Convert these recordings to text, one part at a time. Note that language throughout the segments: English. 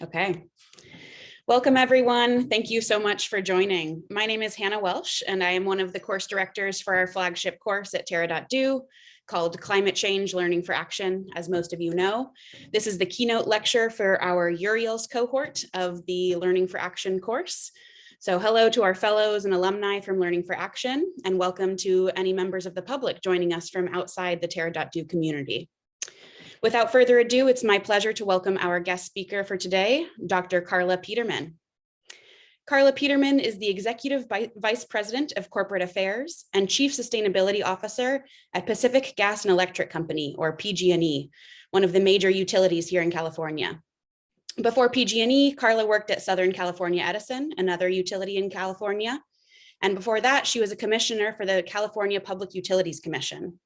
Okay. Welcome, everyone. Thank you so much for joining. My name is Hannah Welsh, and I am one of the course directors for our flagship course at Terra.do called Climate Change Learning for Action, as most of you know. This is the keynote lecture for our Uriel's cohort of the Learning for Action course. So hello to our fellows and alumni from Learning for Action, and welcome to any members of the public joining us from outside the Terra.do community. Without further ado, it's my pleasure to welcome our guest speaker for today, Dr. Carla Peterman. Carla Peterman is the Executive Vice President of Corporate Affairs and Chief Sustainability Officer at Pacific Gas and Electric Company, or PG&E, one of the major utilities here in California. Before PG&E, Carla worked at Southern California Edison, another utility in California. And before that, she was a commissioner for the California Public Utilities Commission.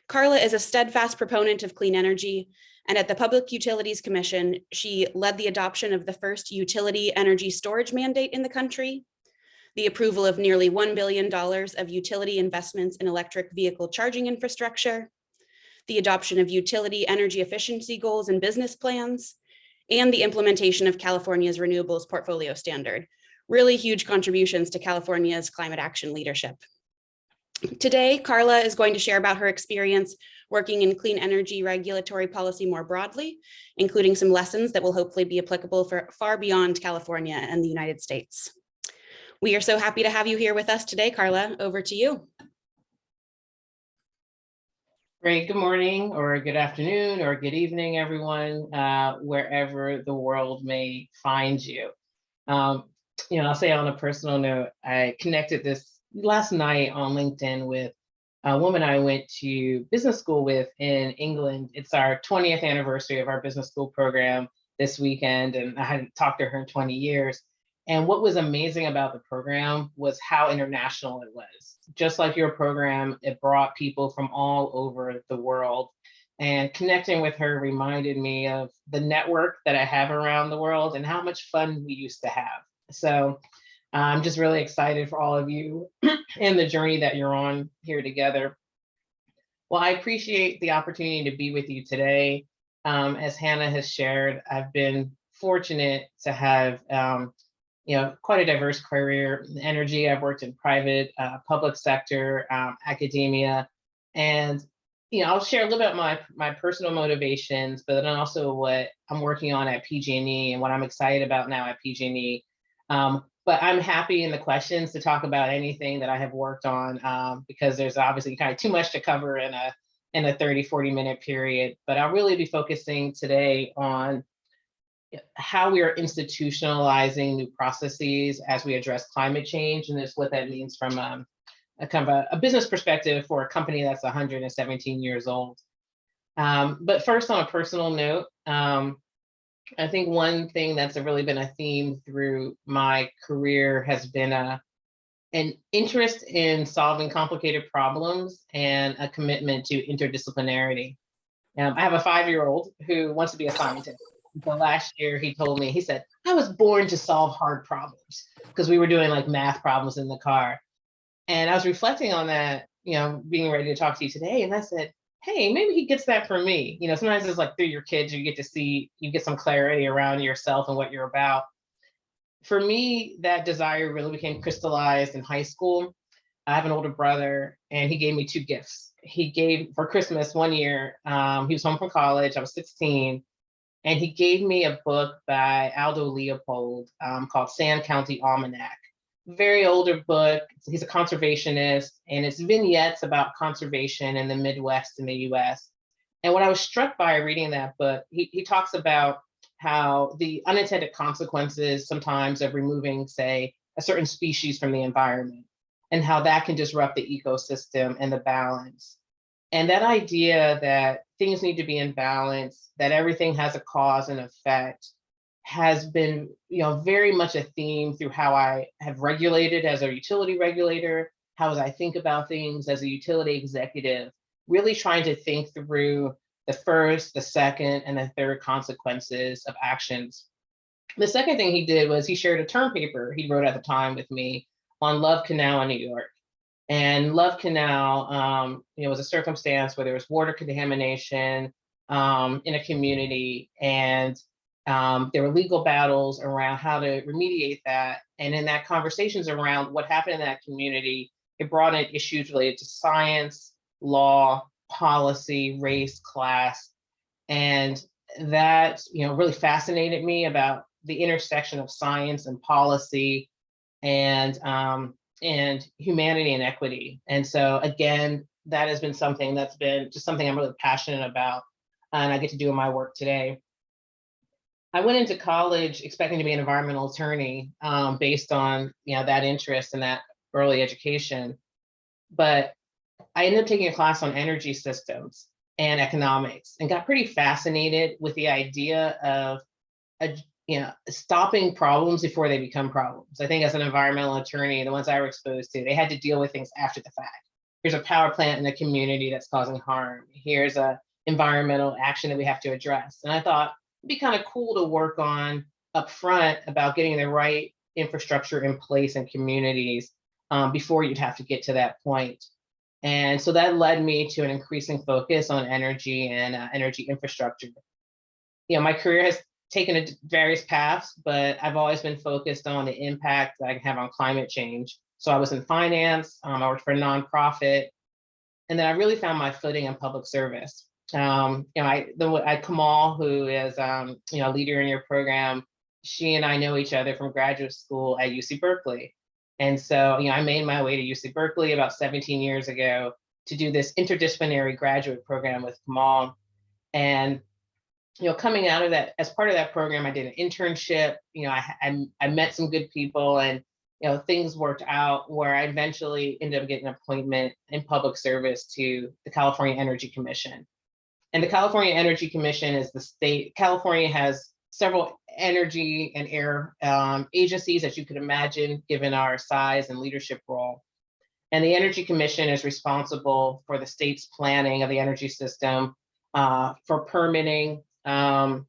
Carla is a steadfast proponent of clean energy, and at the Public Utilities Commission, she led the adoption of the first utility energy storage mandate in the country, the approval of nearly $1 billion of utility investments in electric vehicle charging infrastructure, the adoption of utility energy efficiency goals and business plans, and the implementation of California's renewables portfolio standard. Really huge contributions to California's climate action leadership. Today, Carla is going to share about her experience working in clean energy regulatory policy more broadly, including some lessons that will hopefully be applicable for far beyond California and the United States. We are so happy to have you here with us today, Carla. Over to you. Great. Good morning, or good afternoon, or good evening, everyone, wherever the world may find you. I'll say on a personal note, I connected this last night on LinkedIn with a woman I went to business school with in England. It's our 20th anniversary of our business school program this weekend, and I hadn't talked to her in 20 years. And what was amazing about the program was how international it was. Just like your program, it brought people from all over the world. And connecting with her reminded me of the network that I have around the world and how much fun we used to have. So I'm just really excited for all of you and the journey that you're on here together. Well, I appreciate the opportunity to be with you today. As Hannah has shared, I've been fortunate to have quite a diverse career in energy. I've worked in private, public sector, academia, and I'll share a little bit of my personal motivations, but then also what I'm working on at PG&E and what I'm excited about now at PG&E. But I'm happy in the questions to talk about anything that I have worked on, because there's obviously kind of too much to cover in a 30, 40-minute period. But I'll really be focusing today on how we are institutionalizing new processes as we address climate change, and what that means from a business perspective for a company that's 117 years old. But first, on a personal note, I think one thing that's really been a theme through my career has been an interest in solving complicated problems and a commitment to interdisciplinarity. I have a 5-year-old who wants to be a scientist. So last year he told me, he said, I was born to solve hard problems, because we were doing like math problems in the car. And I was reflecting on that, being ready to talk to you today. And I said, hey, maybe he gets that from me. Sometimes it's like through your kids, you get some clarity around yourself and what you're about. For me, that desire really became crystallized in high school. I have an older brother, and he gave me 2 gifts. He gave, for Christmas one year, he was home from college, I was 16, and he gave me a book by Aldo Leopold called Sand County Almanac. Very older book. He's a conservationist, and it's vignettes about conservation in the Midwest in the US. And what I was struck by reading that book, he talks about how the unintended consequences sometimes of removing, say, a certain species from the environment, and how that can disrupt the ecosystem and the balance. And that idea that things need to be in balance, that everything has a cause and effect, has been, very much a theme through how I have regulated as a utility regulator, how as I think about things as a utility executive, really trying to think through the first, the second, and the third consequences of actions. The second thing he did was he shared a term paper he wrote at the time with me on Love Canal in New York. And Love Canal, was a circumstance where there was water contamination in a community, and There were legal battles around how to remediate that. And in that conversations around what happened in that community, it brought in issues related to science, law, policy, race, class. And that, really fascinated me about the intersection of science and policy and humanity and equity. And so again, that has been something that's been just something I'm really passionate about, and I get to do in my work today. I went into college expecting to be an environmental attorney based on that interest in that early education, but I ended up taking a class on energy systems and economics and got pretty fascinated with the idea of stopping problems before they become problems. I think as an environmental attorney, the ones I were exposed to, they had to deal with things after the fact. Here's a power plant in a community that's causing harm. Here's a environmental action that we have to address. And I thought it'd be kind of cool to work on upfront about getting the right infrastructure in place in communities before you'd have to get to that point. And so that led me to an increasing focus on energy and energy infrastructure. My career has taken various paths, but I've always been focused on the impact that I can have on climate change. So I was in finance, I worked for a nonprofit, and then I really found my footing in public service. Kamal, who is a leader in your program, she and I know each other from graduate school at UC Berkeley. And so, I made my way to UC Berkeley about 17 years ago to do this interdisciplinary graduate program with Kamal. And, coming out of that, as part of that program, I did an internship. I met some good people, and, things worked out where I eventually ended up getting an appointment in public service to the California Energy Commission. And the California Energy Commission is the state. California has several energy and air agencies that you could imagine, given our size and leadership role. And the Energy Commission is responsible for the state's planning of the energy system, for permitting power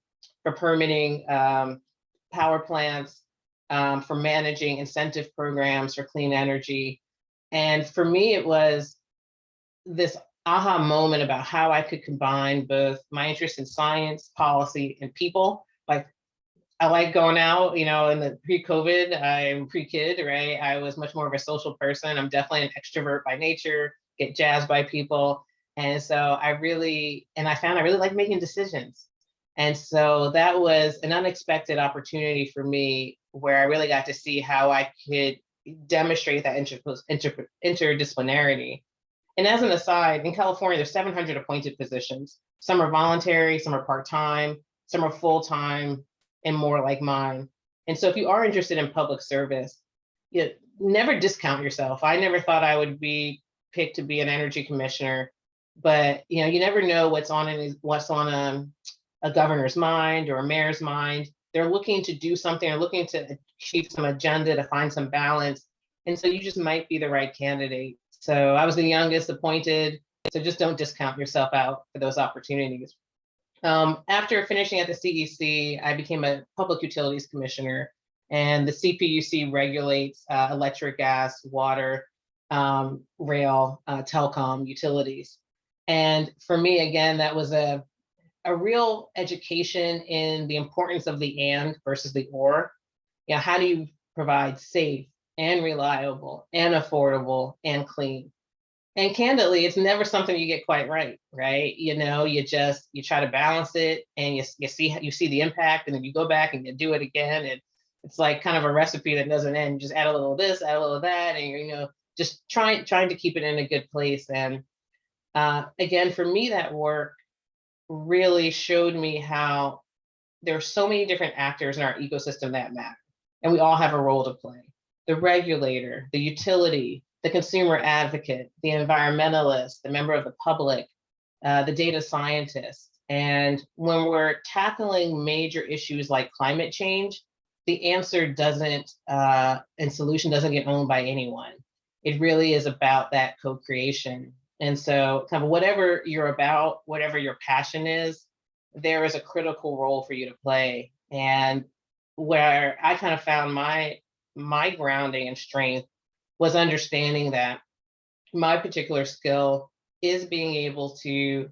plants, for managing incentive programs for clean energy. And for me, it was this aha moment about how I could combine both my interest in science, policy, and people. Like, I like going out, in the pre-COVID, I'm pre-kid, right? I was much more of a social person. I'm definitely an extrovert by nature, get jazzed by people. And so I found I really like making decisions. And so that was an unexpected opportunity for me where I really got to see how I could demonstrate that interdisciplinarity. And as an aside, in California, there's 700 appointed positions. Some are voluntary, some are part-time, some are full-time, and more like mine. And so if you are interested in public service, never discount yourself. I never thought I would be picked to be an energy commissioner, but you never know what's on a governor's mind or a mayor's mind. They're looking to do something, or looking to achieve some agenda, to find some balance. And so you just might be the right candidate. So I was the youngest appointed, so just don't discount yourself out for those opportunities. After finishing at the CEC, I became a public utilities commissioner, and the CPUC regulates electric, gas, water, rail, telecom utilities. And for me, again, that was a real education in the importance of the and versus the or. How do you provide safe and reliable and affordable and clean? And candidly, it's never something you get quite right? You try to balance it, and you see the impact, and then you go back and you do it again. And it's like kind of a recipe that doesn't end. You just add a little of this, add a little of that, and you're just trying to keep it in a good place. And again, for me, that work really showed me how there are so many different actors in our ecosystem that matter, and we all have a role to play. The regulator, the utility, the consumer advocate, the environmentalist, the member of the public, the data scientist. And when we're tackling major issues like climate change, the answer and solution doesn't get owned by anyone. It really is about that co-creation. And so kind of whatever you're about, whatever your passion is, there is a critical role for you to play. And where I kind of found my grounding and strength was understanding that my particular skill is being able to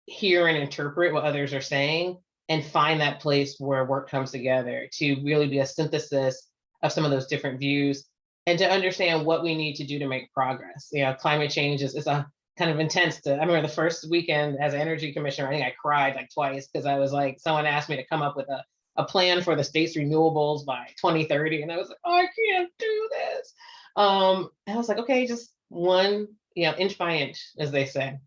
hear and interpret what others are saying, and find that place where work comes together to really be a synthesis of some of those different views and to understand what we need to do to make progress. Climate change is a kind of intense. I remember the first weekend as an energy commissioner, I think I cried like twice because I was like, someone asked me to come up with a plan for the state's renewables by 2030. And I was like, oh, I can't do this. And I was like, okay, just one, inch by inch, as they say.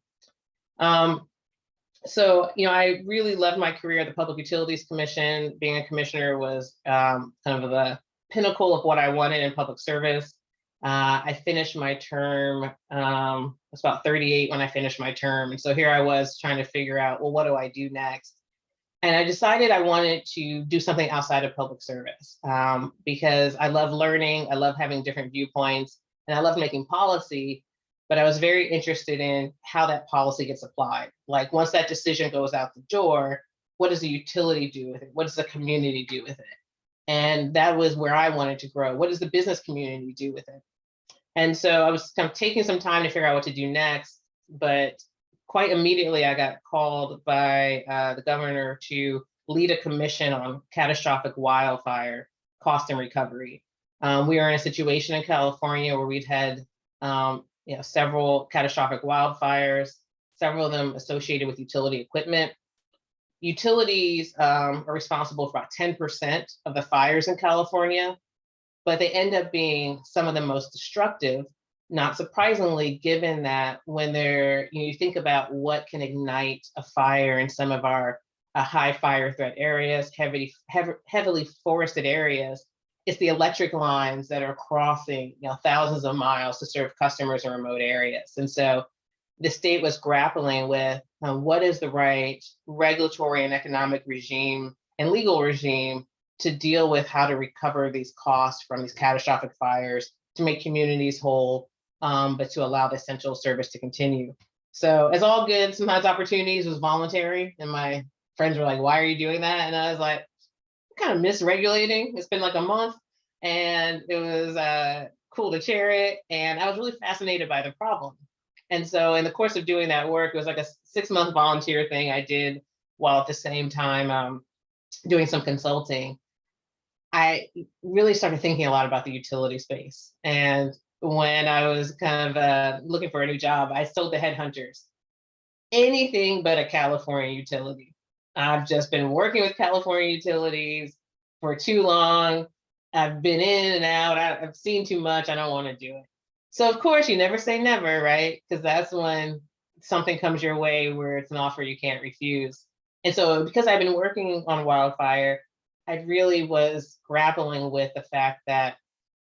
So, I really loved my career at the Public Utilities Commission. Being a commissioner was kind of the pinnacle of what I wanted in public service. I finished my term, I was about 38 when I finished my term. And so here I was trying to figure out, well, what do I do next? And I decided I wanted to do something outside of public service because I love learning, I love having different viewpoints, and I love making policy. But I was very interested in how that policy gets applied. Like once that decision goes out the door, what does the utility do with it? What does the community do with it? And that was where I wanted to grow. What does the business community do with it? And so I was kind of taking some time to figure out what to do next, but quite immediately I got called by the governor to lead a commission on catastrophic wildfire cost and recovery. We are in a situation in California where we've had several catastrophic wildfires, several of them associated with utility equipment. Utilities are responsible for about 10% of the fires in California, but they end up being some of the most destructive, not surprisingly, given that when you think about what can ignite a fire in some of our high fire threat areas, heavily forested areas, it's the electric lines that are crossing thousands of miles to serve customers in remote areas. And so the state was grappling with what is the right regulatory and economic regime and legal regime to deal with how to recover these costs from these catastrophic fires, to make communities whole, but to allow the essential service to continue. So as all good, sometimes opportunities was voluntary. And my friends were like, why are you doing that? And I was like, kind of misregulating. It's been like a month and it was cool to chair it. And I was really fascinated by the problem. And so in the course of doing that work, it was like a 6-month volunteer thing I did while at the same time doing some consulting. I really started thinking a lot about the utility space. And when I was kind of looking for a new job, I told the headhunters, anything but a California utility. I've just been working with California utilities for too long. I've been in and out. I've seen too much. I don't want to do it. So of course, you never say never, right? Because that's when something comes your way where it's an offer you can't refuse. And so because I've been working on wildfire, I really was grappling with the fact that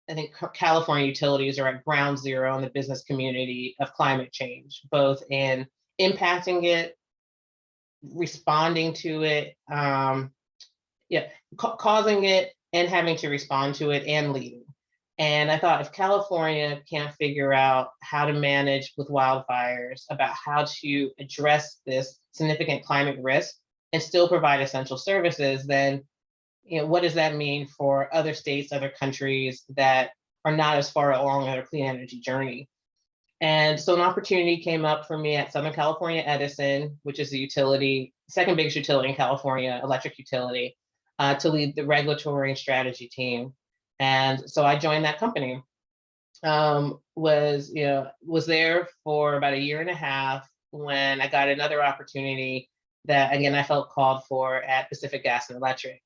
I think California utilities are at ground zero in the business community of climate change, both in impacting it, responding to it, causing it and having to respond to it and leading. And I thought if California can't figure out how to manage with wildfires, about how to address this significant climate risk and still provide essential services, then what does that mean for other states, other countries that are not as far along in their clean energy journey? And so an opportunity came up for me at Southern California Edison, which is the utility, second biggest utility in California, electric utility, to lead the regulatory and strategy team. And so I joined that company. Was there for about 1.5 years when I got another opportunity that, again, I felt called for at Pacific Gas and Electric.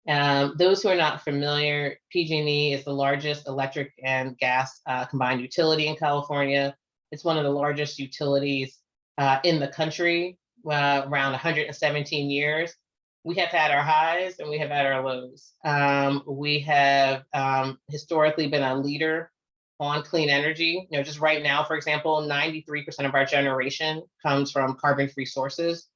Those who are not familiar, PG&E is the largest electric and gas combined utility in California. It's one of the largest utilities in the country, around 117 years. We have had our highs and we have had our lows. We have historically been a leader on clean energy. Just right now, for example, 93% of our generation comes from carbon-free sources.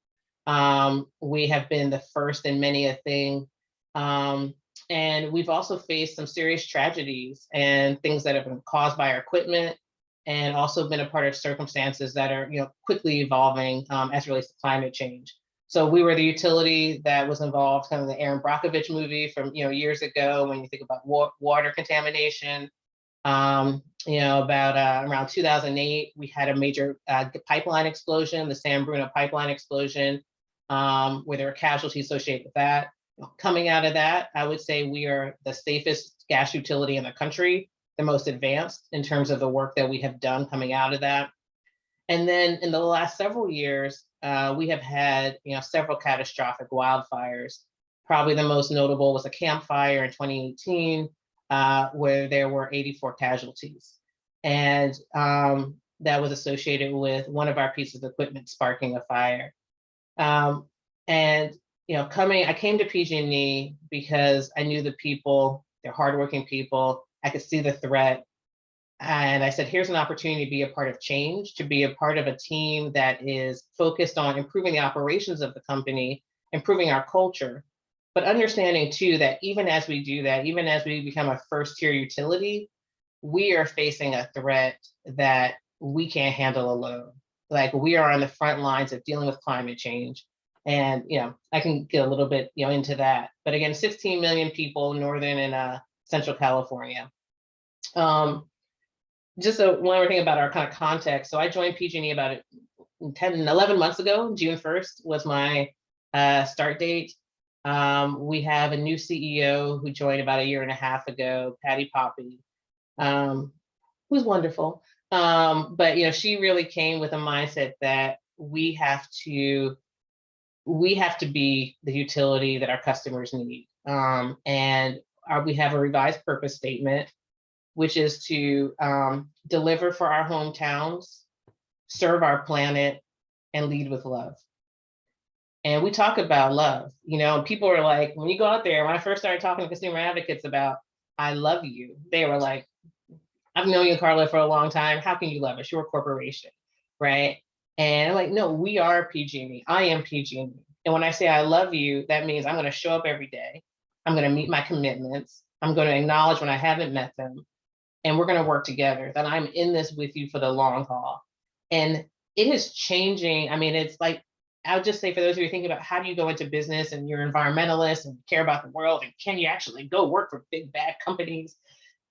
We have been the first in many a thing. And we've also faced some serious tragedies and things that have been caused by our equipment, and also been a part of circumstances that are quickly evolving as it relates to climate change. So we were the utility that was involved, kind of the Aaron Brockovich movie from years ago, when you think about water contamination. About around 2008, we had a major pipeline explosion, the San Bruno pipeline explosion, where there are casualties associated with that. Coming out of that, I would say we are the safest gas utility in the country, the most advanced in terms of the work that we have done coming out of that. And then in the last several years, we have had several catastrophic wildfires. Probably the most notable was a Camp Fire in 2018, where there were 84 casualties. And that was associated with one of our pieces of equipment sparking a fire. And I came to PG&E because I knew the people, they're hardworking people. I could see the threat. And I said, here's an opportunity to be a part of change, to be a part of a team that is focused on improving the operations of the company, improving our culture, but understanding too that even as we do that, even as we become a first tier utility, we are facing a threat that we can't handle alone. Like, we are on the front lines of dealing with climate change. And I can get a little bit into that. But again, 16 million people, northern and central California. Just one other thing about our kind of context. So I joined PG&E about 11 months ago. June 1st was my start date. We have a new CEO who joined about a year and a half ago, Patty Poppy, who's wonderful. But she really came with a mindset that we have to be the utility that our customers need. And we have a revised purpose statement, which is to deliver for our hometowns, serve our planet, and lead with love. And we talk about love, and people are like, when you go out there, when I first started talking to consumer advocates about, I love you, they were like, I've known you, Carla, for a long time. How can you love us? You're a corporation, right? And I'm like, no, we are PG&E. I am PG&E. And when I say I love you, that means I'm going to show up every day. I'm going to meet my commitments. I'm going to acknowledge when I haven't met them. And we're going to work together, that I'm in this with you for the long haul. And it is changing. I mean, it's like, I'll just say, for those of you thinking about how do you go into business and you're environmentalists and care about the world, and can you actually go work for big bad companies?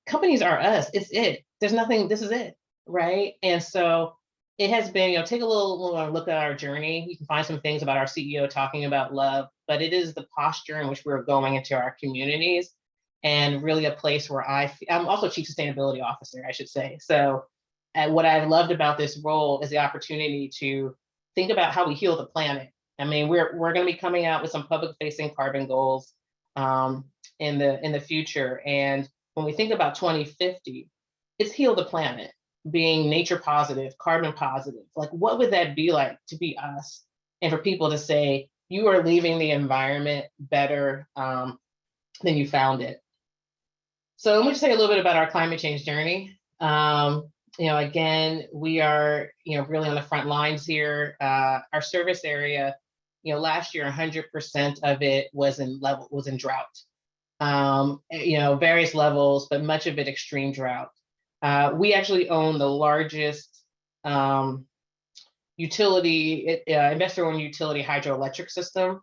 Companies are us. It's it. There's nothing. This is it, right? And so it has been, take a little look at our journey. You can find some things about our CEO talking about love, but it is the posture in which we're going into our communities, and really a place where I'm also Chief Sustainability Officer, I should say. So what I loved about this role is the opportunity to think about how we heal the planet. I mean, we're going to be coming out with some public-facing carbon goals in the future. And when we think about 2050, it's heal the planet, being nature positive, carbon positive. Like, what would that be like to be us? And for people to say, you are leaving the environment better than you found it. So let me just say a little bit about our climate change journey. Again, we are, really on the front lines here. Our service area, last year, 100% of it was in drought. Various levels, but much of it extreme drought. We actually own the largest investor-owned utility hydroelectric system.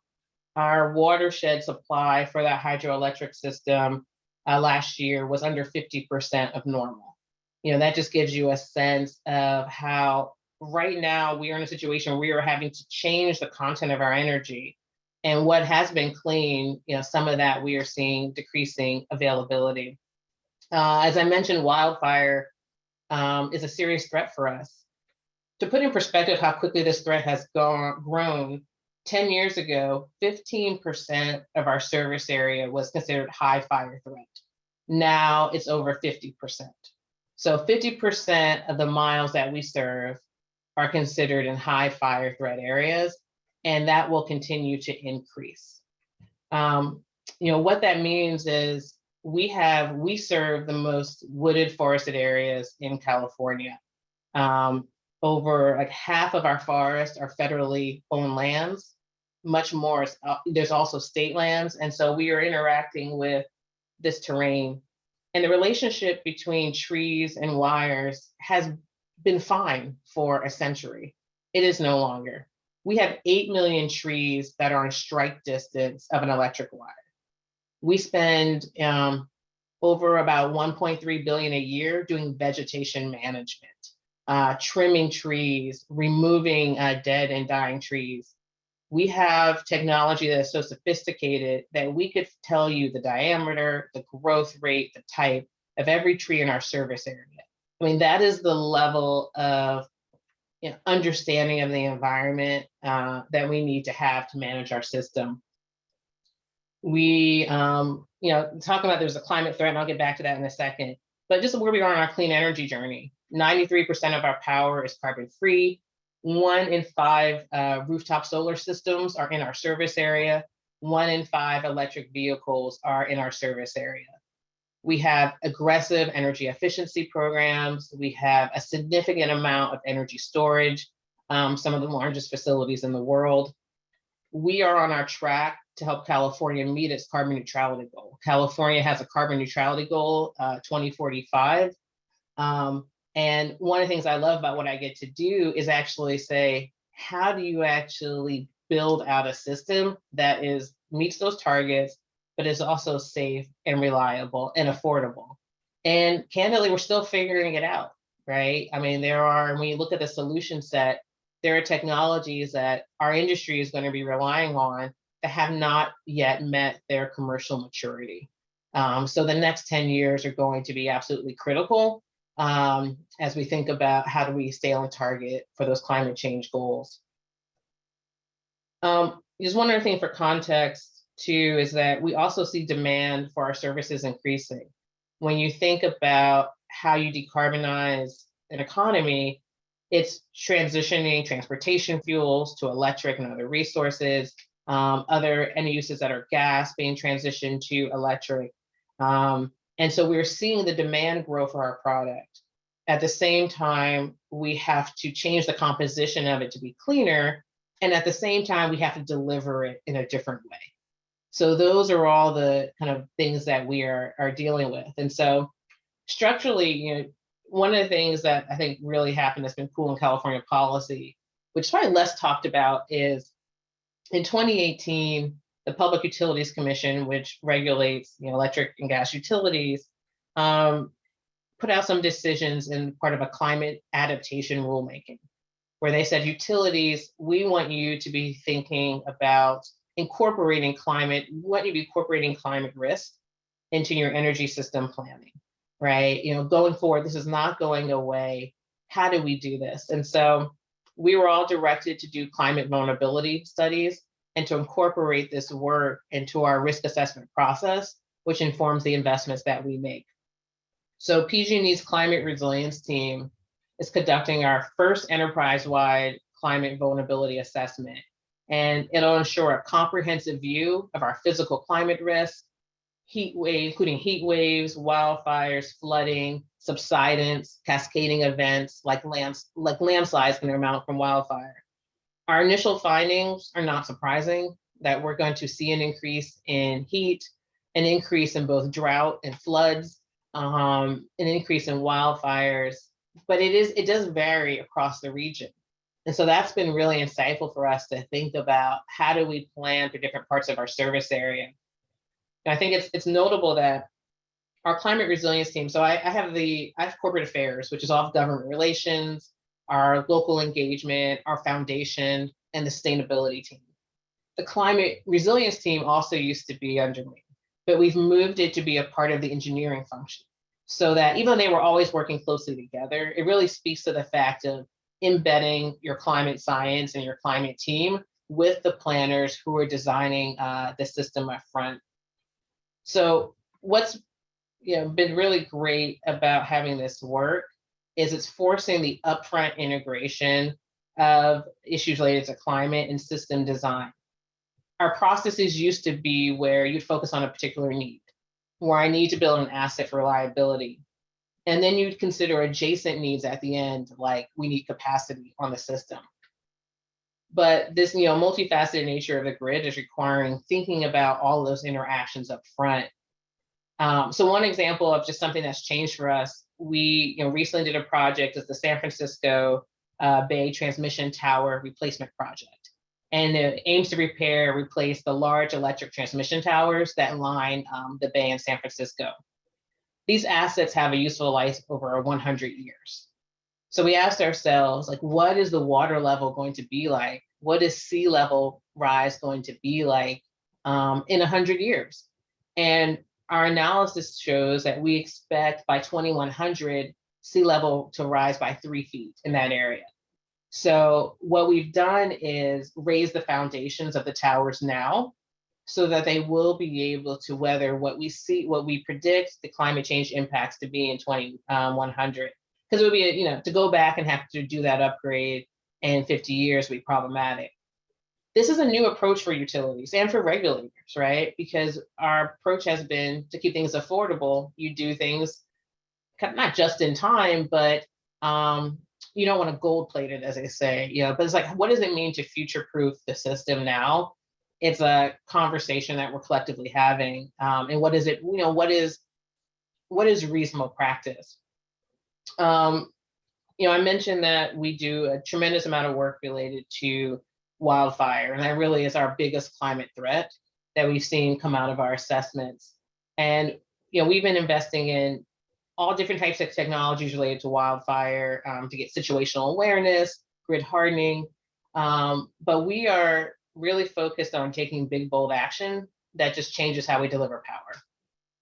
Our watershed supply for that hydroelectric system last year was under 50% of normal. That just gives you a sense of how right now we are in a situation where we are having to change the content of our energy. And what has been clean, some of that we are seeing decreasing availability. As I mentioned, wildfire is a serious threat for us. To put in perspective how quickly this threat has grown, 10 years ago, 15% of our service area was considered high fire threat. Now it's over 50%. So 50% of the miles that we serve are considered in high fire threat areas, and that will continue to increase. What that means is we serve the most wooded forested areas in California. Over like half of our forests are federally owned lands. Much more, there's also state lands. And so we are interacting with this terrain. And the relationship between trees and wires has been fine for a century. It is no longer. We have 8 million trees that are in strike distance of an electric wire. We spend over about 1.3 billion a year doing vegetation management, trimming trees, removing dead and dying trees. We have technology that is so sophisticated that we could tell you the diameter, the growth rate, the type of every tree in our service area. I mean, that is the level of understanding of the environment that we need to have to manage our system. We, talking about there's a climate threat, and I'll get back to that in a second, but just where we are on our clean energy journey. 93% of our power is carbon free. 1 in 5 rooftop solar systems are in our service area. 1 in 5 electric vehicles are in our service area. We have aggressive energy efficiency programs. We have a significant amount of energy storage, some of the largest facilities in the world. We are on our track to help California meet its carbon neutrality goal. California has a carbon neutrality goal, 2045. And one of the things I love about what I get to do is actually say, how do you actually build out a system that meets those targets, but is also safe and reliable and affordable? And candidly, we're still figuring it out, right? I mean, when you look at the solution set, there are technologies that our industry is going to be relying on that have not yet met their commercial maturity. So the next 10 years are going to be absolutely critical as we think about how do we stay on target for those climate change goals. Just one other thing for context too is that we also see demand for our services increasing. When you think about how you decarbonize an economy, it's transitioning transportation fuels to electric and other resources, other end uses that are gas being transitioned to electric. And so we're seeing the demand grow for our product. At the same time, we have to change the composition of it to be cleaner. And at the same time, we have to deliver it in a different way. So those are all the kind of things that we are dealing with. And so structurally, one of the things that I think really happened that's been cool in California policy, which is probably less talked about, is in 2018, the Public Utilities Commission, which regulates electric and gas utilities, put out some decisions in part of a climate adaptation rulemaking, where they said, utilities, we want you to be thinking about incorporating climate, we want you to be incorporating climate risk into your energy system planning, right? Going forward, this is not going away. How do we do this? And so we were all directed to do climate vulnerability studies and to incorporate this work into our risk assessment process, which informs the investments that we make. So PG&E's climate resilience team is conducting our first enterprise-wide climate vulnerability assessment. And it'll ensure a comprehensive view of our physical climate risk, including heat waves, wildfires, flooding, subsidence, cascading events like landslides can amount from wildfire. Our initial findings are not surprising, that we're going to see an increase in heat, an increase in both drought and floods, an increase in wildfires, but it does vary across the region. And so that's been really insightful for us to think about how do we plan for different parts of our service area. And I think it's notable that our climate resilience team, so I have corporate affairs, which is all government relations, our local engagement, our foundation, and the sustainability team. The climate resilience team also used to be under me, but we've moved it to be a part of the engineering function. So that even though they were always working closely together, it really speaks to the fact of embedding your climate science and your climate team with the planners who are designing the system up front. So what's been really great about having this work is it's forcing the upfront integration of issues related to climate and system design. Our processes used to be where you'd focus on a particular need, where I need to build an asset for reliability. And then you'd consider adjacent needs at the end, like we need capacity on the system. But this multifaceted nature of the grid is requiring thinking about all of those interactions up front. So one example of just something that's changed for us, we recently did a project as the San Francisco Bay Transmission Tower Replacement Project. And it aims to replace the large electric transmission towers that line the Bay in San Francisco. These assets have a useful life over 100 years. So we asked ourselves, what is the water level going to be like what is sea level rise going to be like in 100 years? And our analysis shows that we expect by 2100 sea level to rise by 3 feet in that area. So what we've done is raise the foundations of the towers now so that they will be able to weather what we see, what we predict the climate change impacts to be in 2100. Because it would be, to go back and have to do that upgrade in 50 years would be problematic. This is a new approach for utilities and for regulators, right? Because our approach has been to keep things affordable. You do things not just in time, but you don't want to gold plate it, as they say, but it's like, what does it mean to future proof the system now? It's a conversation that we're collectively having. And what is it, what is reasonable practice? I mentioned that we do a tremendous amount of work related to wildfire, and that really is our biggest climate threat that we've seen come out of our assessments. And we've been investing in all different types of technologies related to wildfire to get situational awareness, grid hardening, but we are really focused on taking big, bold action that just changes how we deliver power.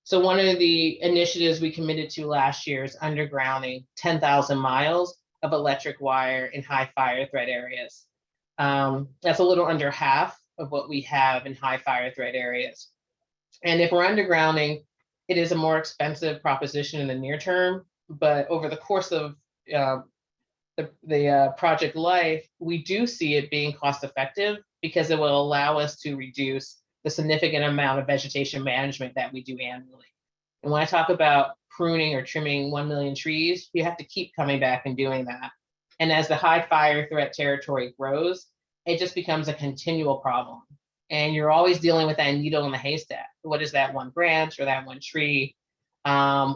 So one of the initiatives we committed to last year is undergrounding 10,000 miles of electric wire in high fire threat areas. That's a little under half of what we have in high fire threat areas. And if we're undergrounding, it is a more expensive proposition in the near term, but over the course of the project life, we do see it being cost effective because it will allow us to reduce the significant amount of vegetation management that we do annually. And when I talk about pruning or trimming 1 million trees, you have to keep coming back and doing that. And as the high fire threat territory grows, it just becomes a continual problem. And you're always dealing with that needle in the haystack. What is that one branch or that one tree,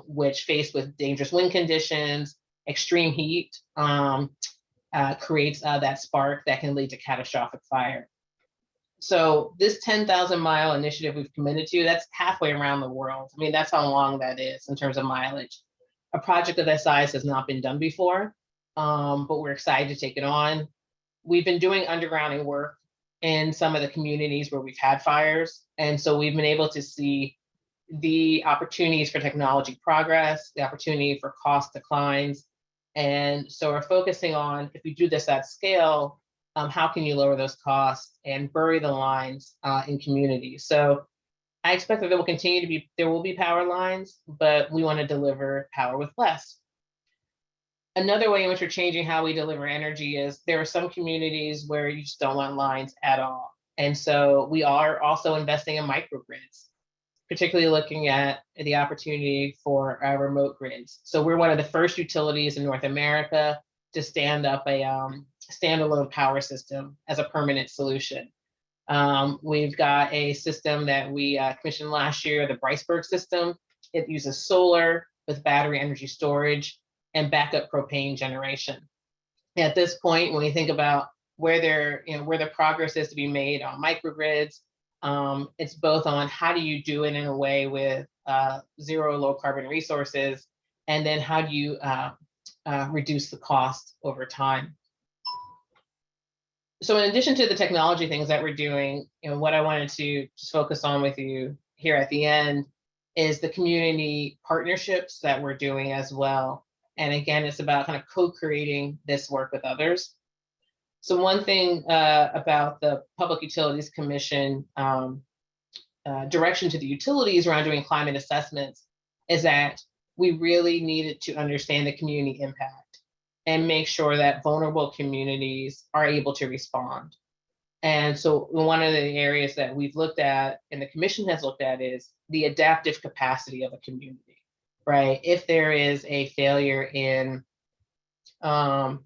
which faced with dangerous wind conditions, extreme heat, creates that spark that can lead to catastrophic fire. So this 10,000 mile initiative we've committed to, that's halfway around the world. I mean, that's how long that is in terms of mileage. A project of that size has not been done before, but we're excited to take it on. We've been doing undergrounding work in some of the communities where we've had fires. And so we've been able to see the opportunities for technology progress, the opportunity for cost declines. And so we're focusing on, if we do this at scale, how can you lower those costs and bury the lines in communities? So I expect that there will be power lines, but we want to deliver power with less. Another way in which we're changing how we deliver energy is there are some communities where you just don't want lines at all. And so we are also investing in microgrids, particularly looking at the opportunity for remote grids. So we're one of the first utilities in North America to stand up a standalone power system as a permanent solution. We've got a system that we commissioned last year, the Briceburg system. It uses solar with battery energy storage and backup propane generation. At this point, when we think about where the progress is to be made on microgrids, it's both on how do you do it in a way with zero low carbon resources, and then how do you reduce the cost over time. So in addition to the technology things that we're doing, what I wanted to just focus on with you here at the end is the community partnerships that we're doing as well. And again, it's about kind of co-creating this work with others. So one thing about the Public Utilities Commission direction to the utilities around doing climate assessments is that we really needed to understand the community impact and make sure that vulnerable communities are able to respond. And so one of the areas that we've looked at and the commission has looked at is the adaptive capacity of a community, right? If there is a failure in a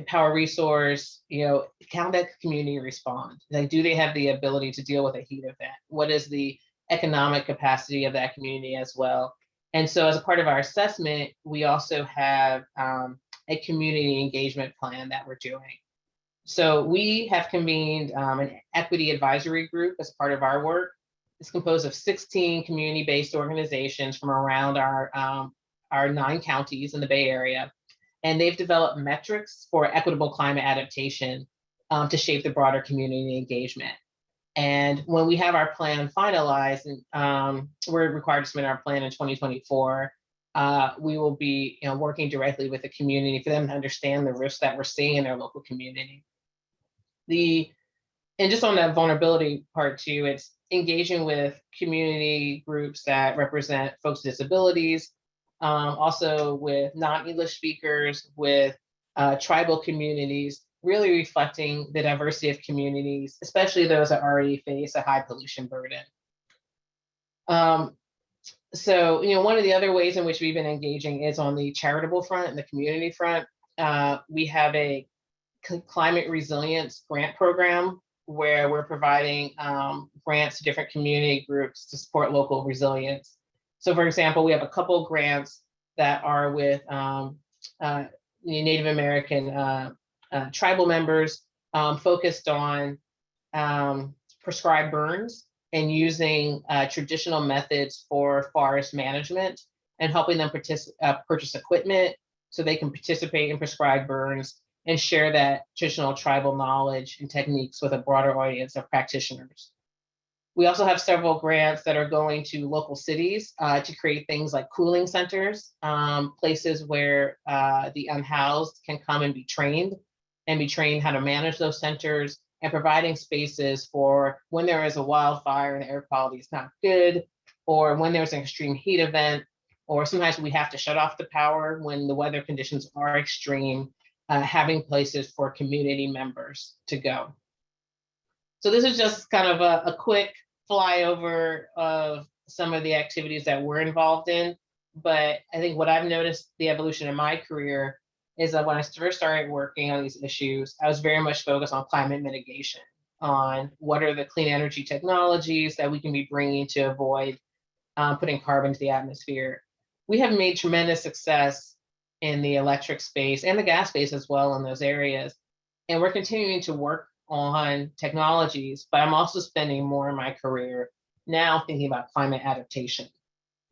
power resource, how that community respond? Like, do they have the ability to deal with a heat event? What is the economic capacity of that community as well? And so as a part of our assessment, we also have a community engagement plan that we're doing. So we have convened an equity advisory group as part of our work. It's composed of 16 community-based organizations from around our 9 counties in the Bay Area. And they've developed metrics for equitable climate adaptation to shape the broader community engagement. And when we have our plan finalized, and we're required to submit our plan in 2024, we will be working directly with the community for them to understand the risks that we're seeing in their local community. And just on that vulnerability part too, it's engaging with community groups that represent folks with disabilities, also with non-English speakers, with tribal communities, really reflecting the diversity of communities, especially those that already face a high pollution burden. So, one of the other ways in which we've been engaging is on the charitable front and the community front. We have a climate resilience grant program where we're providing grants to different community groups to support local resilience. So for example, we have a couple grants that are with Native American tribal members focused on prescribed burns and using traditional methods for forest management and helping them purchase equipment so they can participate in prescribed burns and share that traditional tribal knowledge and techniques with a broader audience of practitioners. We also have several grants that are going to local cities to create things like cooling centers, places where the unhoused can come and be trained how to manage those centers, and providing spaces for when there is a wildfire and the air quality is not good, or when there's an extreme heat event, or sometimes we have to shut off the power when the weather conditions are extreme, having places for community members to go. So this is just kind of a quick flyover of some of the activities that we're involved in. But I think what I've noticed the evolution in my career is that when I first started working on these issues, I was very much focused on climate mitigation, on what are the clean energy technologies that we can be bringing to avoid putting carbon to the atmosphere. We have made tremendous success in the electric space and the gas space as well in those areas. And we're continuing to work on technologies, but I'm also spending more of my career now thinking about climate adaptation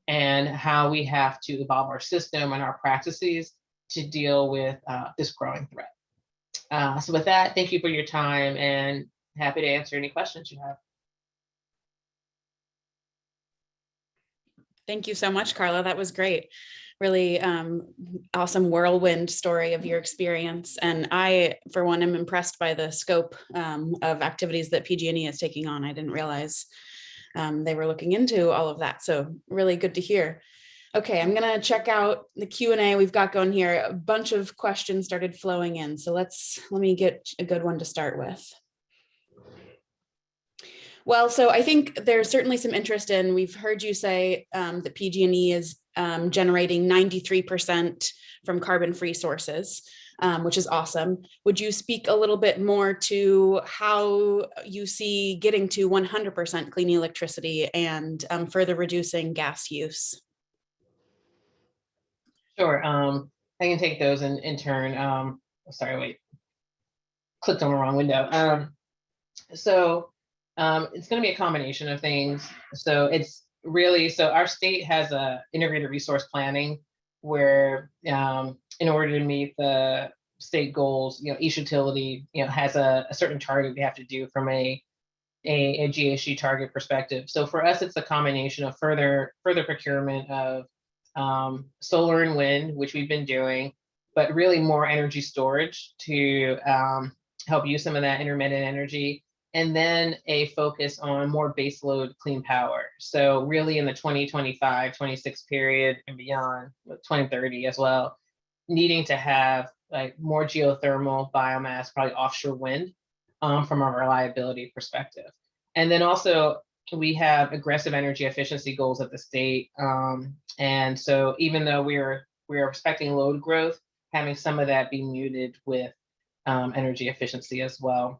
and how we have to evolve our system and our practices to deal with this growing threat. So with that, thank you for your time and happy to answer any questions you have. Thank you so much, Carla. That was great. Really awesome whirlwind story of your experience. And I, for one, am impressed by the scope of activities that PG&E is taking on. I didn't realize they were looking into all of that. So really good to hear. Okay, I'm going to check out the Q&A we've got going here. A bunch of questions started flowing in. So let me get a good one to start with. Well, so I think there's certainly some interest in, we've heard you say that PG&E is generating 93% from carbon-free sources, which is awesome. Would you speak a little bit more to how you see getting to 100% clean electricity and further reducing gas use? Sure, I can take those in turn. Sorry, wait, clicked on the wrong window. So it's going to be a combination of things. So it's really, so our state has a integrated resource planning where in order to meet the state goals, each utility has a certain target we have to do from a GHG target perspective. So for us, it's a combination of further procurement of solar and wind, which we've been doing, but really more energy storage to help use some of that intermittent energy. And then a focus on more baseload clean power. So really in the 2025, 26 period and beyond, 2030 as well, needing to have like more geothermal biomass, probably offshore wind from a reliability perspective. And then also we have aggressive energy efficiency goals at the state. And so even though we are expecting load growth, having some of that be muted with energy efficiency as well.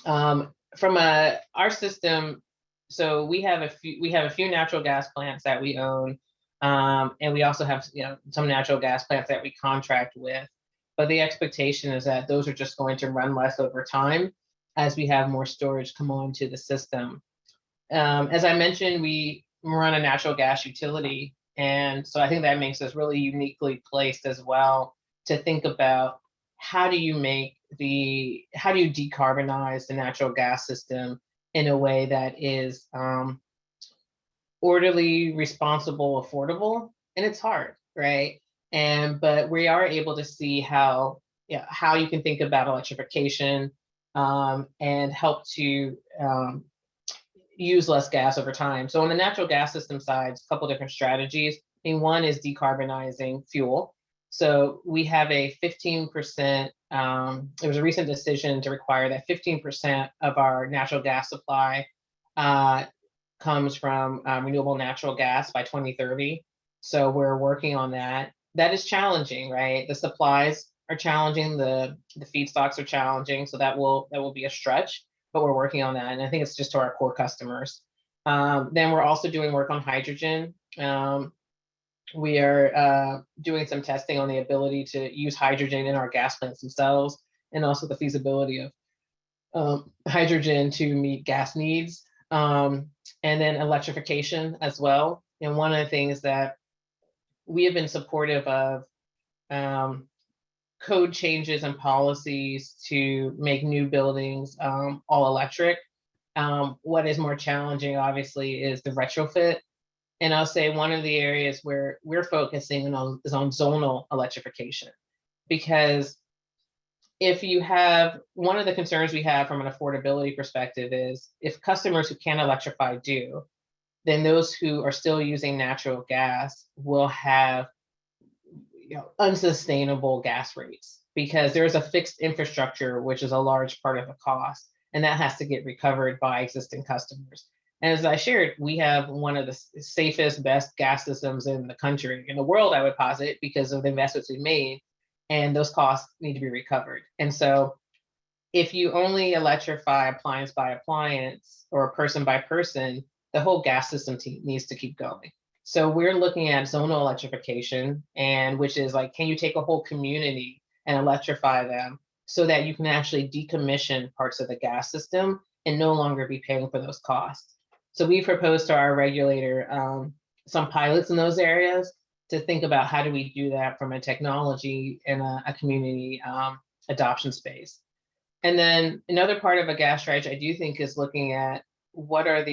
From our system, so we have a few natural gas plants that we own, and we also have some natural gas plants that we contract with. But the expectation is that those are just going to run less over time as we have more storage come onto the system. As I mentioned, we run a natural gas utility, and so I think that makes us really uniquely placed as well to think about how do you make how do you decarbonize the natural gas system in a way that is orderly, responsible, affordable, and it's hard, right? But we are able to see how you can think about electrification and help to use less gas over time. So on the natural gas system side, a couple different strategies. I mean, one is decarbonizing fuel. So we have a 15%, there was a recent decision to require that 15% of our natural gas supply comes from renewable natural gas by 2030. So we're working on that. That is challenging, right? The supplies are challenging, the feedstocks are challenging, so that will be a stretch, but we're working on that. And I think it's just to our core customers. Then we're also doing work on hydrogen. We are doing some testing on the ability to use hydrogen in our gas plants themselves, and also the feasibility of hydrogen to meet gas needs. And then electrification as well. And one of the things that we have been supportive of code changes and policies to make new buildings all electric. What is more challenging, obviously, is the retrofit. And I'll say one of the areas where we're focusing on is on zonal electrification, because if you have, one of the concerns we have from an affordability perspective is if customers who can electrify do, then those who are still using natural gas will have unsustainable gas rates, because there's a fixed infrastructure, which is a large part of the cost, and that has to get recovered by existing customers. And as I shared, we have one of the safest, best gas systems in the country, in the world, I would posit, because of the investments we made, and those costs need to be recovered. And so if you only electrify appliance by appliance or person by person, the whole gas system needs to keep going. So we're looking at zonal electrification, and which is like, can you take a whole community and electrify them so that you can actually decommission parts of the gas system and no longer be paying for those costs? So we proposed to our regulator some pilots in those areas to think about how do we do that from a technology and a community adoption space. And then another part of a gas strategy I do think is looking at what are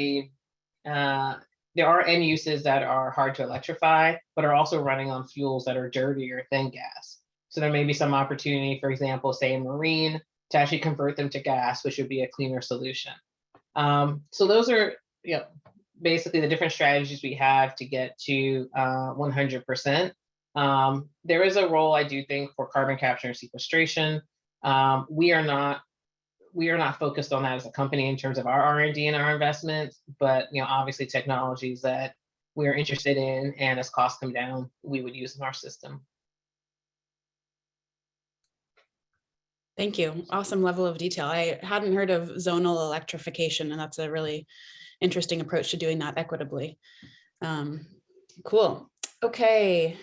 there are end uses that are hard to electrify, but are also running on fuels that are dirtier than gas. So there may be some opportunity, for example, say in marine, to actually convert them to gas, which would be a cleaner solution. So those are basically the different strategies we have to get to 100%. There is a role, I do think, for carbon capture and sequestration. We are not focused on that as a company in terms of our R&D and our investments, but obviously technologies that we're interested in, and as costs come down, we would use in our system. Thank you. Awesome level of detail. I hadn't heard of zonal electrification, and that's a really interesting approach to doing that equitably. Cool. Okay.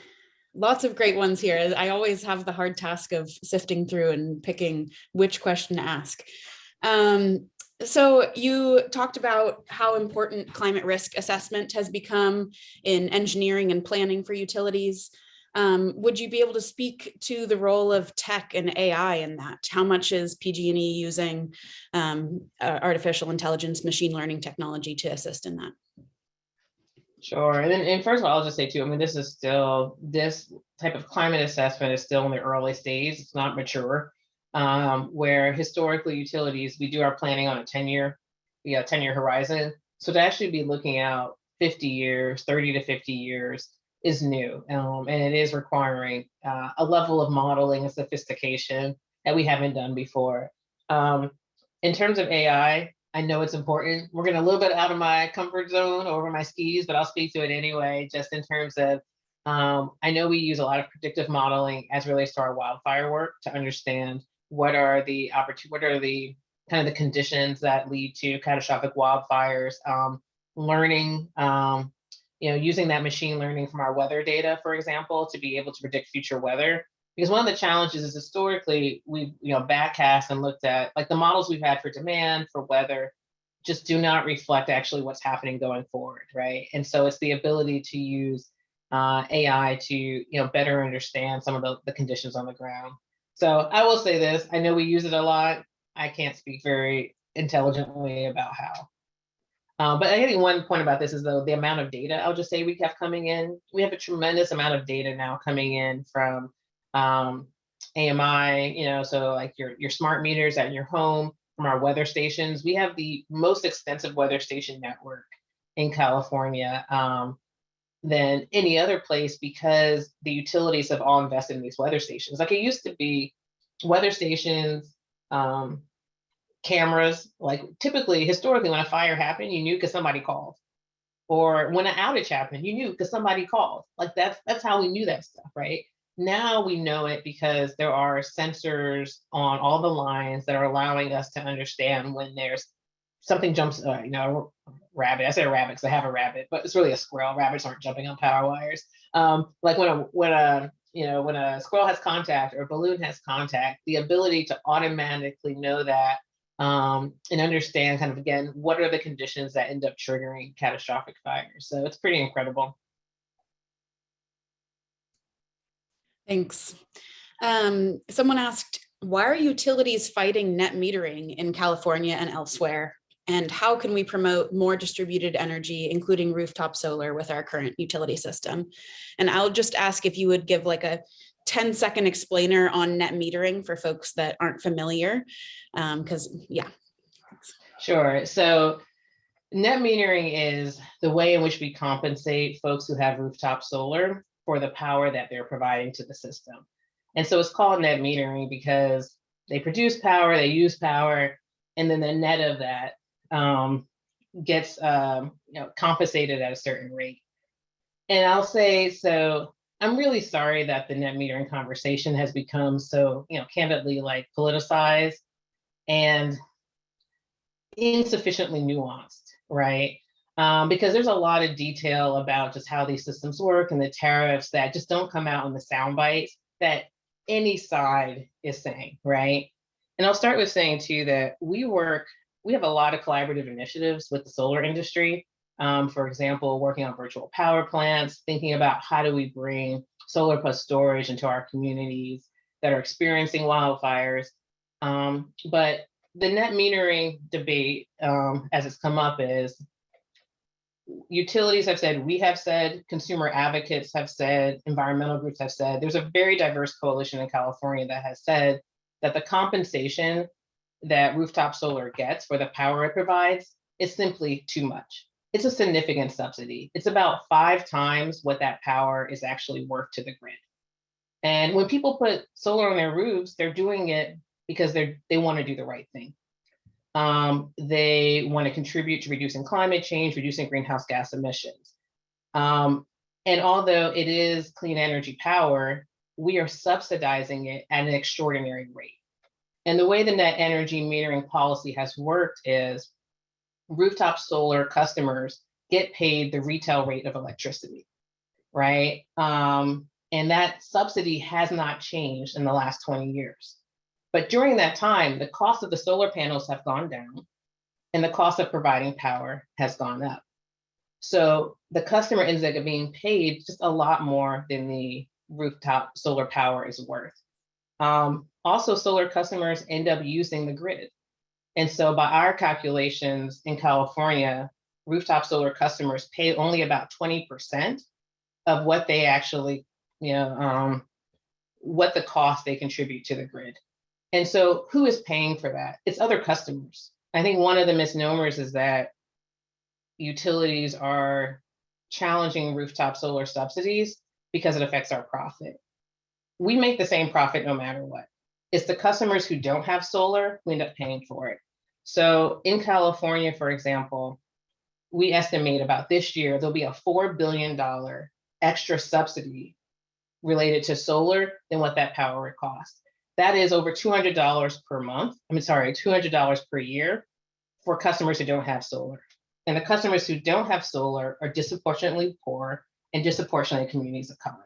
Lots of great ones here. I always have the hard task of sifting through and picking which question to ask. So you talked about how important climate risk assessment has become in engineering and planning for utilities. Would you be able to speak to the role of tech and AI in that? How much is PG&E using artificial intelligence, machine learning technology to assist in that? Sure. And first of all, I'll just say too, I mean, this type of climate assessment is still in the early stage. It's not mature. Where historically utilities, we do our planning on a 10-year horizon. So to actually be looking out 50 years, 30 to 50 years is new. And it is requiring a level of modeling and sophistication that we haven't done before. In terms of AI, I know it's important. We're getting a little bit out of my comfort zone, over my skis, but I'll speak to it anyway, just in terms of, I know we use a lot of predictive modeling as it relates to our wildfire work to understand what are the kind of the conditions that lead to catastrophic wildfires, learning, using that machine learning from our weather data, for example, to be able to predict future weather. Because one of the challenges is historically we've backcast and looked at, like, the models we've had for demand, for weather, just do not reflect actually what's happening going forward, right? And so it's the ability to use AI to better understand some of the conditions on the ground. So I will say this, I know we use it a lot. I can't speak very intelligently about how. But I think one point about this is the amount of data I'll just say we have coming in. We have a tremendous amount of data now coming in from AMI, so like your smart meters at your home, from our weather stations. We have the most extensive weather station network in California than any other place because the utilities have all invested in these weather stations. Like it used to be weather stations, cameras, like typically, historically, when a fire happened, you knew because somebody called. Or when an outage happened, you knew because somebody called. Like that's how we knew that stuff, right? Now we know it because there are sensors on all the lines that are allowing us to understand when there's something jumps, rabbit. I say rabbit because I have a rabbit, but it's really a squirrel. Rabbits aren't jumping on power wires. Like when a squirrel has contact or a balloon has contact, the ability to automatically know that and understand kind of, again, what are the conditions that end up triggering catastrophic fires. So it's pretty incredible. Thanks. Someone asked, why are utilities fighting net metering in California and elsewhere? And how can we promote more distributed energy, including rooftop solar, with our current utility system? And I'll just ask if you would give like a 10-second explainer on net metering for folks that aren't familiar, because yeah. Sure. So net metering is the way in which we compensate folks who have rooftop solar for the power that they're providing to the system. And so it's called net metering because they produce power, they use power, and then the net of that gets compensated at a certain rate. And I'll say, so I'm really sorry that the net metering conversation has become so, candidly like politicized and insufficiently nuanced, right? Because there's a lot of detail about just how these systems work and the tariffs that just don't come out in the sound bites that any side is saying, right? And I'll start with saying too that we have a lot of collaborative initiatives with the solar industry. For example, working on virtual power plants, thinking about how do we bring solar plus storage into our communities that are experiencing wildfires. But the net metering debate, as it's come up, is utilities have said, we have said, consumer advocates have said, environmental groups have said, there's a very diverse coalition in California that has said that the compensation that rooftop solar gets for the power it provides is simply too much. It's a significant subsidy. It's about 5 times what that power is actually worth to the grid. And when people put solar on their roofs, they're doing it because they want to do the right thing. They want to contribute to reducing climate change, reducing greenhouse gas emissions. And although it is clean energy power, we are subsidizing it at an extraordinary rate. And the way the net energy metering policy has worked is rooftop solar customers get paid the retail rate of electricity, right? And that subsidy has not changed in the last 20 years. But during that time, the cost of the solar panels have gone down and the cost of providing power has gone up. So the customer ends up being paid just a lot more than the rooftop solar power is worth. Also, solar customers end up using the grid. And so by our calculations in California, rooftop solar customers pay only about 20% of what they actually, what the cost they contribute to the grid. And so who is paying for that? It's other customers. I think one of the misnomers is that utilities are challenging rooftop solar subsidies because it affects our profit. We make the same profit no matter what. It's the customers who don't have solar who end up paying for it. So in California, for example, we estimate about this year, there'll be a $4 billion extra subsidy related to solar than what that power would cost. That is over $200 per month. $200 per year for customers who don't have solar. And the customers who don't have solar are disproportionately poor and disproportionately communities of color.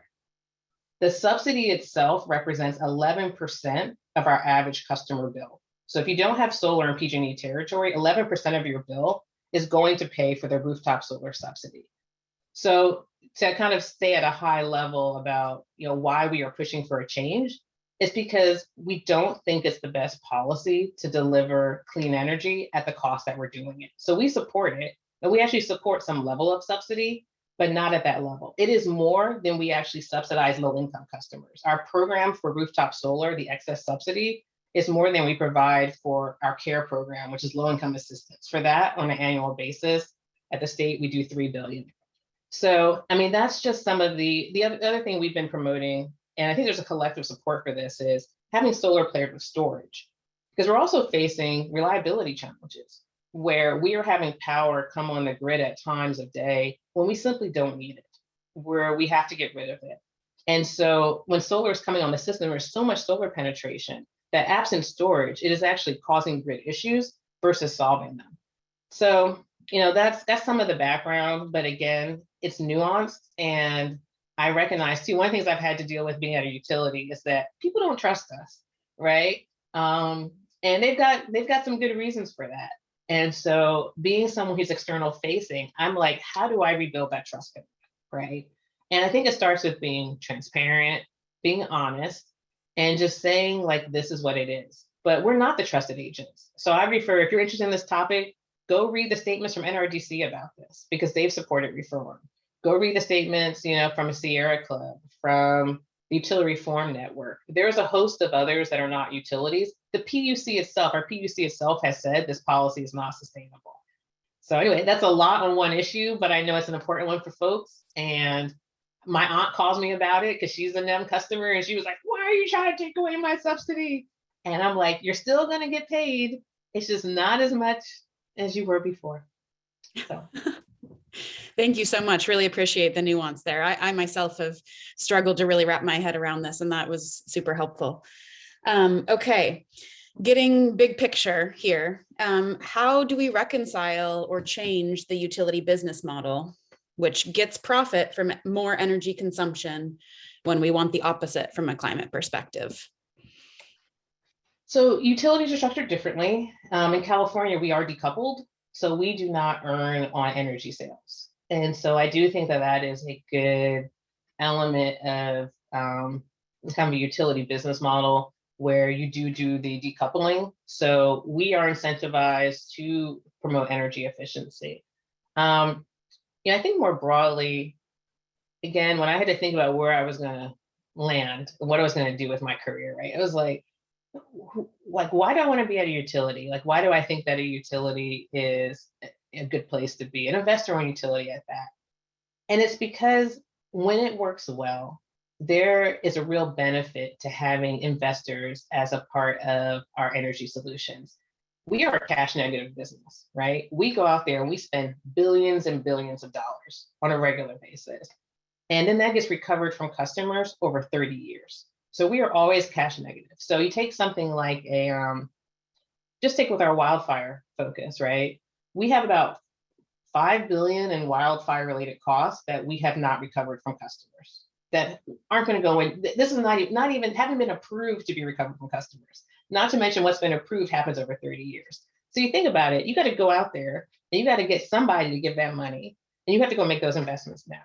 The subsidy itself represents 11% of our average customer bill. So if you don't have solar in PG&E territory, 11% of your bill is going to pay for the rooftop solar subsidy. So to kind of stay at a high level about why we are pushing for a change, It's because we don't think it's the best policy to deliver clean energy at the cost that we're doing it. So we support it, and we actually support some level of subsidy, but not at that level. It is more than we actually subsidize low-income customers. Our program for rooftop solar, the excess subsidy, is more than we provide for our CARE program, which is low-income assistance. For that, on an annual basis, at the state, we do $3 billion. So, I mean, that's just some of the other thing we've been promoting, and I think there's a collective support for this, is having solar paired with storage, because we're also facing reliability challenges where we are having power come on the grid at times of day when we simply don't need it, where we have to get rid of it. And so when solar is coming on the system, there's so much solar penetration that absent storage, it is actually causing grid issues versus solving them. So, you know, that's some of the background, but again, it's nuanced. And I recognize too, one of the things I've had to deal with being at a utility is that people don't trust us, right? And they've got some good reasons for that. And so being someone who's external facing, I'm like, how do I rebuild that trust, right? And I think it starts with being transparent, being honest, and just saying like, this is what it is. But we're not the trusted agents. So I refer, if you're interested in this topic, go read the statements from NRDC about this, because they've supported reform. Go read the statements, you know, from a Sierra Club, from the Utility Reform Network. There's a host of others that are not utilities. The PUC itself, our PUC itself has said this policy is not sustainable. So anyway, that's a lot on one issue, but I know it's an important one for folks. And my aunt calls me about it because she's a NEM customer, and she was like, why are you trying to take away my subsidy? And I'm like, you're still gonna get paid. It's just not as much as you were before. So. Thank you so much. Really appreciate the nuance there. I myself have struggled to really wrap my head around this, and that was super helpful. Okay, getting big picture here. How do we reconcile or change the utility business model, which gets profit from more energy consumption, when we want the opposite from a climate perspective? So utilities are structured differently. In California, we are decoupled, so we do not earn on energy sales. And so I do think that that is a good element of kind of a utility business model where you do the decoupling. So we are incentivized to promote energy efficiency. I think more broadly, again, when I had to think about where I was going to land, what I was going to do with my career, right? I was like, why do I want to be at a utility? Like, why do I think that a utility is a good place to be, an investor-owned utility at that? And it's because when it works well, there is a real benefit to having investors as a part of our energy solutions. We are a cash negative business, right? We go out there and we spend billions and billions of dollars on a regular basis. And then that gets recovered from customers over 30 years. So we are always cash negative. So you take something like just take with our wildfire focus, right? We have about 5 billion in wildfire related costs that we have not recovered from customers that aren't going to go in. This is not even haven't been approved to be recovered from customers. Not to mention what's been approved happens over 30 years. So you think about it, you got to go out there and you got to get somebody to give that money, and you have to go make those investments now.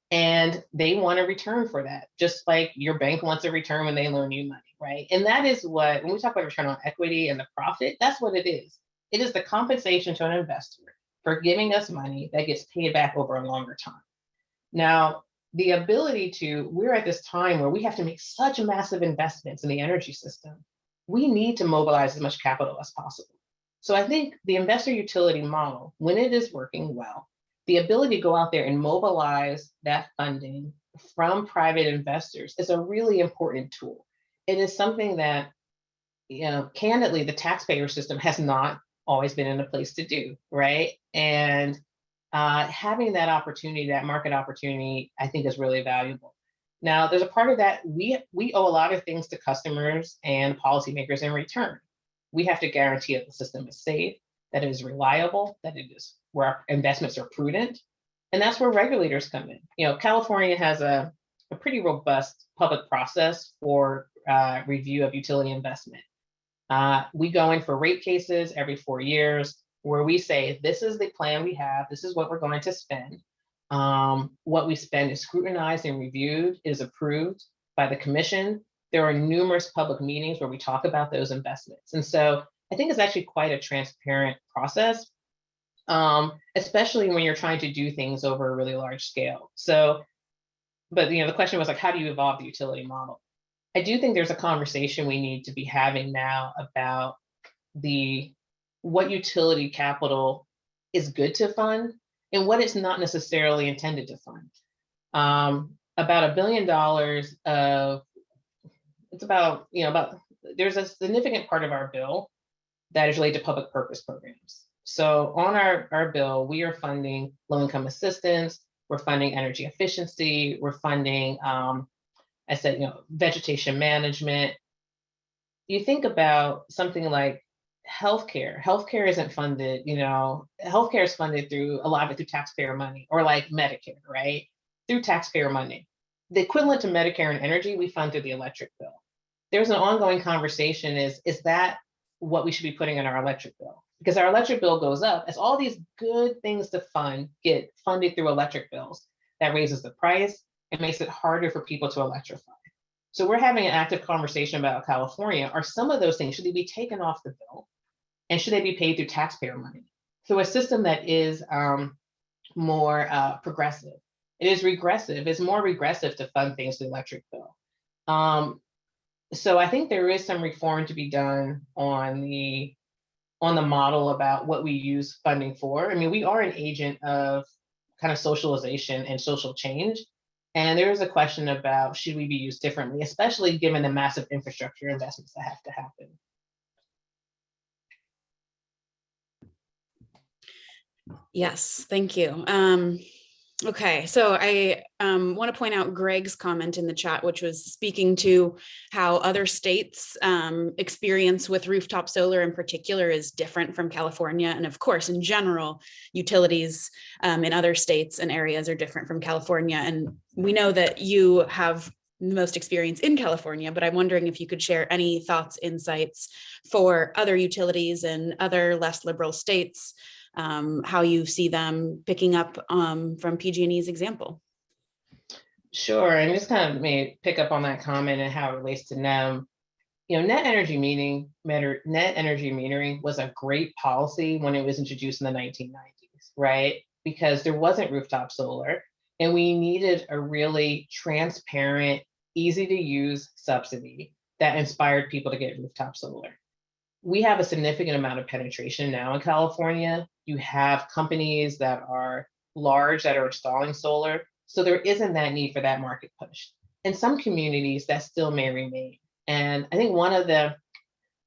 And they want a return for that, just like your bank wants a return when they loan you money, right? And that is what, when we talk about return on equity and the profit, that's what it is. It is the compensation to an investor for giving us money that gets paid back over a longer time. Now, the ability we're at this time where we have to make such massive investments in the energy system. We need to mobilize as much capital as possible. So I think the investor utility model, when it is working well, the ability to go out there and mobilize that funding from private investors is a really important tool. It is something that, candidly, the taxpayer system has not always been in a place to do, right? And having that opportunity, that market opportunity, I think is really valuable. Now, there's a part of that, we owe a lot of things to customers and policymakers in return. We have to guarantee that the system is safe, that it is reliable, that it is where our investments are prudent. And that's where regulators come in. California has a pretty robust public process for review of utility investment. We go in for rate cases every 4 years where we say, this is the plan we have, this is what we're going to spend. What we spend is scrutinized and reviewed, is approved by the commission, There are numerous public meetings where we talk about those investments. And so I think it's actually quite a transparent process, especially when you're trying to do things over a really large scale. So, but the question was like, how do you evolve the utility model? I do think there's a conversation we need to be having now about what utility capital is good to fund and what it's not necessarily intended to fund. About $1 billion of, it's about, there's a significant part of our bill that is related to public purpose programs. So on our bill, we are funding low-income assistance, we're funding energy efficiency, we're funding, I said, vegetation management. You think about something like healthcare. Healthcare isn't funded, healthcare is funded through a lot of it through taxpayer money, or like Medicare, right? Through taxpayer money. The equivalent to Medicare and energy, we fund through the electric bill. There's an ongoing conversation is that what we should be putting in our electric bill? Because our electric bill goes up as all these good things to fund get funded through electric bills. That raises the price. It makes it harder for people to electrify. So we're having an active conversation about California. Are some of those things, should they be taken off the bill? And should they be paid through taxpayer money? Through a system that is more progressive. It is regressive. It's more regressive to fund things through the electric bill. So I think there is some reform to be done on the model about what we use funding for. I mean, we are an agent of kind of socialization and social change. And there is a question about, should we be used differently, especially given the massive infrastructure investments that have to happen. Yes, thank you. Okay, so I want to point out Greg's comment in the chat, which was speaking to how other states' experience with rooftop solar in particular is different from California. And of course, in general, utilities in other states and areas are different from California. And we know that you have the most experience in California, but I'm wondering if you could share any thoughts, insights for other utilities and other less liberal states, how you see them picking up from PG&E's example. Sure, and just kind of may pick up on that comment and how it relates to NEM. Net energy metering was a great policy when it was introduced in the 1990s, right? Because there wasn't rooftop solar, and we needed a really transparent, easy to use subsidy that inspired people to get rooftop solar. We have a significant amount of penetration now in California. You have companies that are large that are installing solar. So there isn't that need for that market push. In some communities, that still may remain. And I think one of the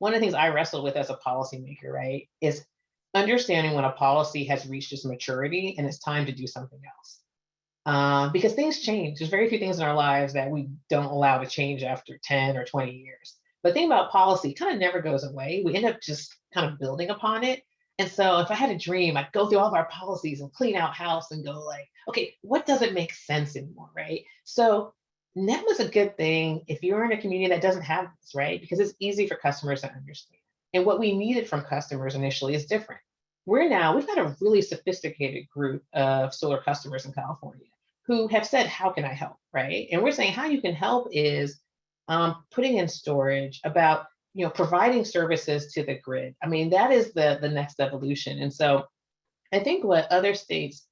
things I wrestle with as a policymaker, right, is understanding when a policy has reached its maturity and it's time to do something else. Because things change. There's very few things in our lives that we don't allow to change after 10 or 20 years. But the thing about policy, it kind of never goes away. We end up just kind of building upon it. And so if I had a dream, I'd go through all of our policies and clean out house and go like, okay, what doesn't make sense anymore, right? So NEM is a good thing if you're in a community that doesn't have this, right? Because it's easy for customers to understand. And what we needed from customers initially is different. We've got a really sophisticated group of solar customers in California who have said, how can I help, right? And we're saying how you can help is putting in storage, about providing services to the grid. I mean, that is the next evolution. And so I think what other states,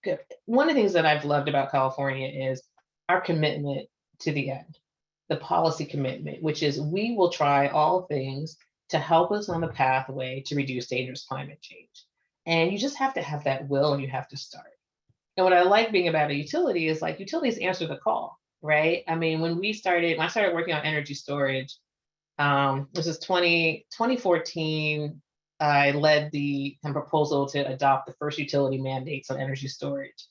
one of the things that I've loved about California is our commitment to the end, the policy commitment, which is we will try all things to help us on the pathway to reduce dangerous climate change. And you just have to have that will, and you have to start. And what I like being about a utility is like utilities answer the call, right? I mean, when I started working on energy storage, this is 2014, I led the proposal to adopt the first utility mandates on energy storage.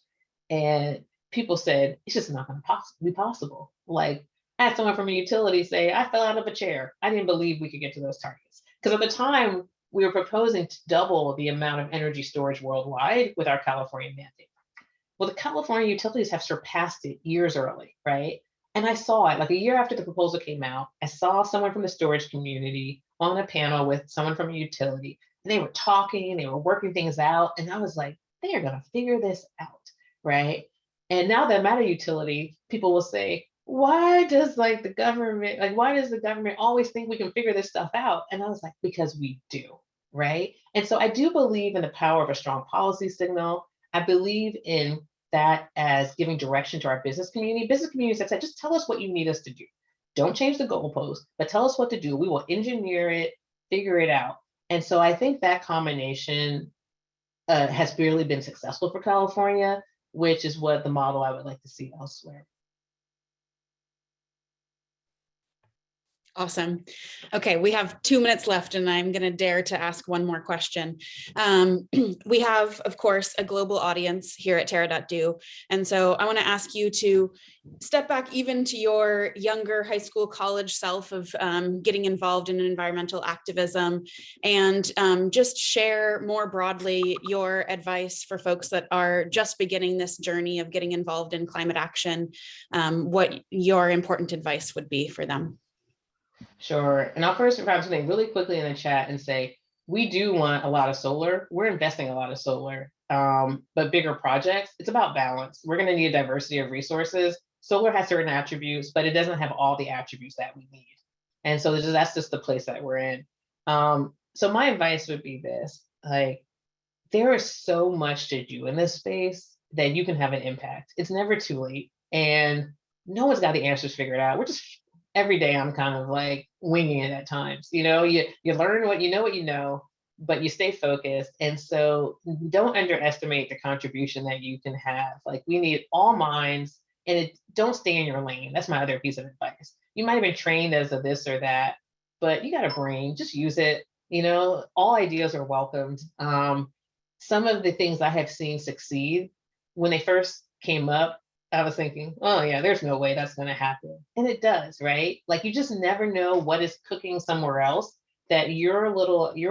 And people said, it's just not going to be possible. Like, I had someone from a utility say, I fell out of a chair. I didn't believe we could get to those targets. Because at the time, we were proposing to double the amount of energy storage worldwide with our California mandate. Well, the California utilities have surpassed it years early, right? And I saw it like a year after the proposal came out. I saw someone from the storage community on a panel with someone from a utility, and they were talking, they were working things out. And I was like, they are going to figure this out, right? And now that I'm at a utility, people will say, why does like the government, like, why does the government always think we can figure this stuff out? And I was like, because we do, right? And so I do believe in the power of a strong policy signal. I believe in that as giving direction to our business community. Business communities have said, just tell us what you need us to do. Don't change the goalpost, but tell us what to do. We will engineer it, figure it out. And so I think that combination has really been successful for California, which is what the model I would like to see elsewhere. Awesome. Okay, we have 2 minutes left, and I'm going to dare to ask one more question. We have, of course, a global audience here at Terra.do. And so I want to ask you to step back even to your younger high school, college self of getting involved in environmental activism, and just share more broadly your advice for folks that are just beginning this journey of getting involved in climate action, what your important advice would be for them. Sure. And I'll first provide something really quickly in the chat and say, we do want a lot of solar. We're investing a lot of solar, but bigger projects, it's about balance. We're going to need a diversity of resources. Solar has certain attributes, but it doesn't have all the attributes that we need. And so that's just the place that we're in. So my advice would be this, like, there is so much to do in this space that you can have an impact. It's never too late. And no one's got the answers figured out. We're just every day I'm kind of like winging it at times. You learn what you know, but you stay focused. And so don't underestimate the contribution that you can have. Like, we need all minds, and don't stay in your lane. That's my other piece of advice. You might have been trained as a this or that, but you got a brain, just use it. All ideas are welcomed. Some of the things I have seen succeed, when they first came up, I was thinking, oh yeah, there's no way that's going to happen. And it does, right? Like, you just never know what is cooking somewhere else, that your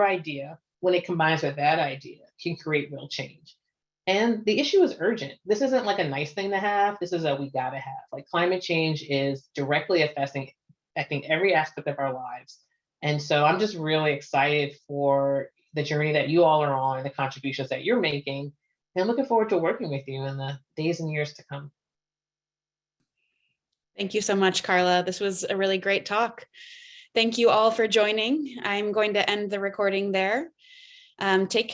idea, when it combines with that idea, can create real change. And the issue is urgent. This isn't like a nice thing to have. This is a we gotta have. Like, climate change is directly affecting, I think, every aspect of our lives. And so I'm just really excited for the journey that you all are on and the contributions that you're making. And looking forward to working with you in the days and years to come. Thank you so much, Carla. This was a really great talk. Thank you all for joining. I'm going to end the recording there. Take care.